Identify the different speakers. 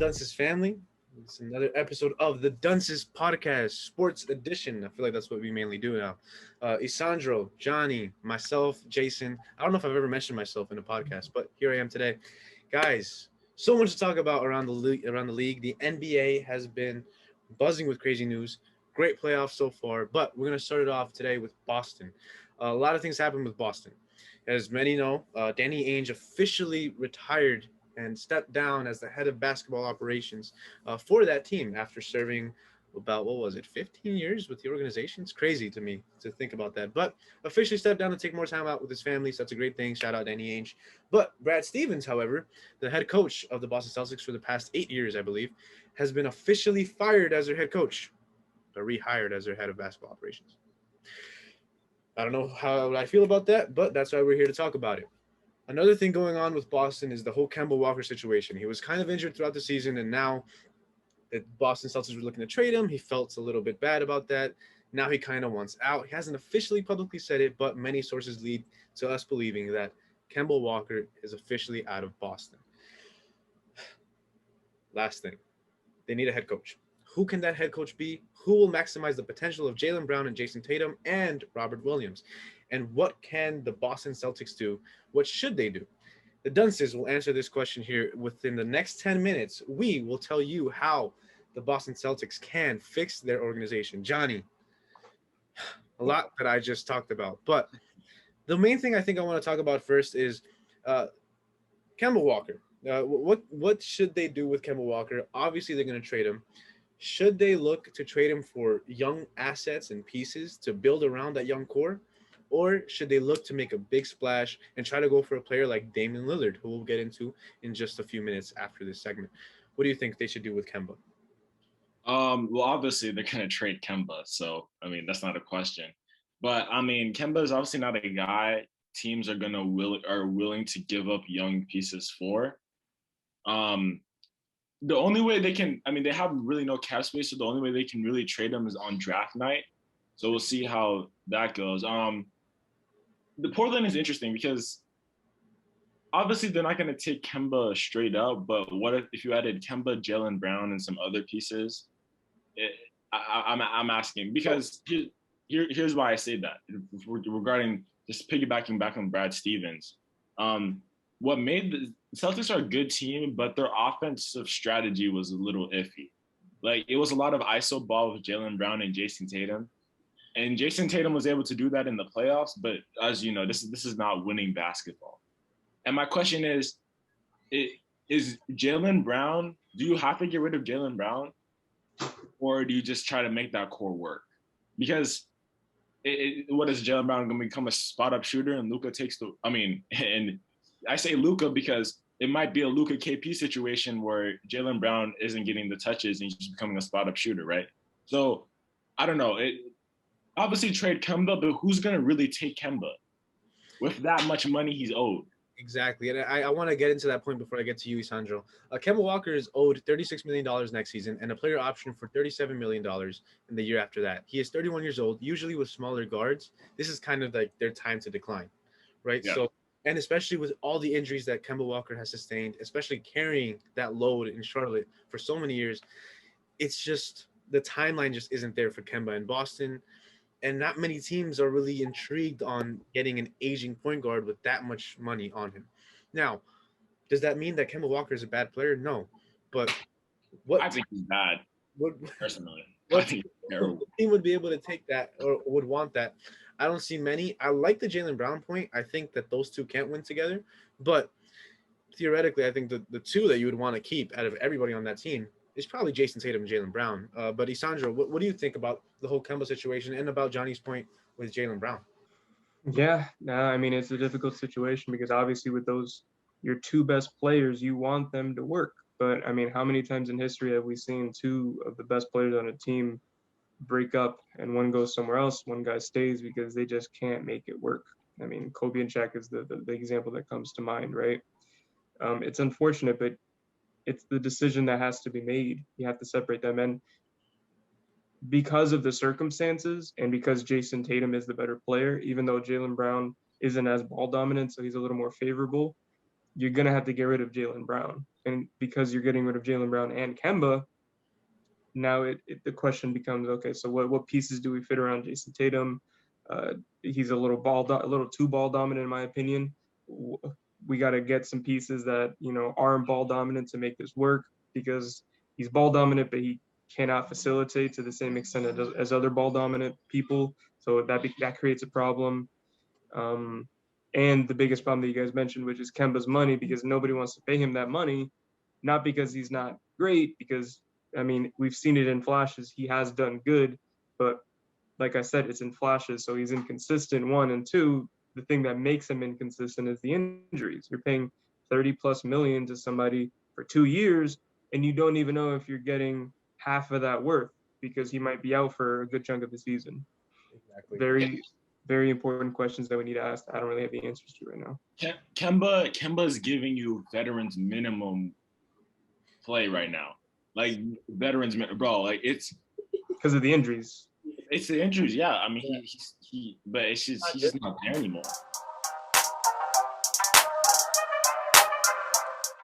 Speaker 1: Dunce's family? It's another episode of the Dunce's Podcast, Sports Edition. I feel like that's what we mainly do now. Isandro, Johnny, myself, Jayson. I don't know if I've ever mentioned myself in a podcast, but here I am today. Guys, so much to talk about around the league. The NBA has been buzzing with crazy news. Great playoffs so far, but we're going to start it off today with Boston. A lot of things happened with Boston. As many know, Danny Ainge officially retired and stepped down as the head of basketball operations for that team after serving about, what was it, 15 years with the organization? It's crazy to me to think about that. But officially stepped down to take more time out with his family, so that's a great thing. Shout out Danny Ainge. But Brad Stevens, however, the head coach of the Boston Celtics for the past 8 years, I believe, has been officially fired as their head coach, but rehired as their head of basketball operations. I don't know how I feel about that, but that's why we're here to talk about it. Another thing going on with Boston is the whole Kemba Walker situation. He was kind of injured throughout the season, and now that Boston Celtics were looking to trade him, he felt a little bit bad about that. Now he kind of wants out. He hasn't officially publicly said it, but many sources lead to us believing that Kemba Walker is officially out of Boston. Last thing, they need a head coach. Who can that head coach be? Who will maximize the potential of Jaylen Brown and Jayson Tatum and Robert Williams? And what can the Boston Celtics do? What should they do? The Dunces will answer this question here within the next 10 minutes. We will tell you how the Boston Celtics can fix their organization. Johnny, a lot that I just talked about, but the main thing I think I want to talk about first is Kemba Walker. What should they do with Kemba Walker? Obviously, they're going to trade him. Should they look to trade him for young assets and pieces to build around that young core? Or should they look to make a big splash and try to go for a player like Damian Lillard, who we'll get into in just a few minutes after this segment? What do you think they should do with Kemba?
Speaker 2: Well, obviously they're gonna trade Kemba, so I mean that's not a question. But I mean, Kemba is obviously not a guy teams are willing to give up young pieces for. Um, the only way they can, I mean, they have really no cap space, so the only way they can really trade them is on draft night. So we'll see how that goes. The Portland is interesting because obviously they're not going to take Kemba straight up, but what if you added Kemba, Jaylen Brown, and some other pieces? I'm asking because here's why I say that regarding just piggybacking back on Brad Stevens. What made the Celtics are a good team, but their offensive strategy was a little iffy. Like it was a lot of ISO ball with Jaylen Brown and Jayson Tatum. And Jayson Tatum was able to do that in the playoffs, but as you know, this is not winning basketball. And my question is Jaylen Brown, do you have to get rid of Jaylen Brown? Or do you just try to make that core work? Because what is Jaylen Brown going to become a spot-up shooter and Luka takes and I say Luka because it might be a Luka KP situation where Jaylen Brown isn't getting the touches and he's just becoming a spot-up shooter, right? So I don't know. Obviously trade Kemba, but who's going to really take Kemba with that much money he's owed?
Speaker 1: Exactly. And I want to get into that point before I get to you, Isandro. Kemba Walker is owed $36 million next season and a player option for $37 million in the year after that. He is 31 years old. Usually with smaller guards, this is kind of like their time to decline, right?
Speaker 2: Yeah.
Speaker 1: So, and especially with all the injuries that Kemba Walker has sustained, especially carrying that load in Charlotte for so many years, it's just the timeline just isn't there for Kemba in Boston. And not many teams are really intrigued on getting an aging point guard with that much money on him. Now, does that mean that Kemba Walker is a bad player? No. But
Speaker 2: I think he's bad,
Speaker 1: what,
Speaker 2: personally.
Speaker 1: what
Speaker 2: I think he's terrible.
Speaker 1: team would be able to take that or would want that? I don't see many. I like the Jaylen Brown point. I think that those two can't win together. But theoretically, I think the two that you would want to keep out of everybody on that team is probably Jayson Tatum and Jaylen Brown. But Isandro, what do you think about the whole Kemba situation and about Johnny's point with Jaylen Brown?
Speaker 3: Yeah, no, I mean, it's a difficult situation because obviously with those, your two best players, you want them to work. But I mean, how many times in history have we seen two of the best players on a team break up and one goes somewhere else, one guy stays because they just can't make it work? I mean, Kobe and Shaq is the example that comes to mind, right? It's unfortunate, but it's the decision that has to be made. You have to separate them. And because of the circumstances and because Jayson Tatum is the better player, even though Jaylen Brown isn't as ball dominant, so he's a little more favorable, you're going to have to get rid of Jaylen Brown. And because you're getting rid of Jaylen Brown and Kemba, now the question becomes, okay, so what pieces do we fit around Jayson Tatum? He's a little too ball dominant in my opinion. We got to get some pieces that, you know, aren't ball dominant to make this work, because he's ball dominant, but he cannot facilitate to the same extent as other ball dominant people. So that creates a problem. And the biggest problem that you guys mentioned, which is Kemba's money, because nobody wants to pay him that money, not because he's not great, because I mean, we've seen it in flashes. He has done good, but like I said, it's in flashes. So he's inconsistent, one. And two, the thing that makes him inconsistent is the injuries. You're paying 30+ million to somebody for 2 years, and you don't even know if you're getting half of that worth, because he might be out for a good chunk of the season.
Speaker 1: Exactly.
Speaker 3: Very, very important questions that we need to ask. I don't really have the answers to right now.
Speaker 2: Kemba's giving you veterans minimum play right now. Like veterans, bro. Like it's
Speaker 3: because of the injuries.
Speaker 2: It's the injuries, yeah. I mean, but he's just not there anymore.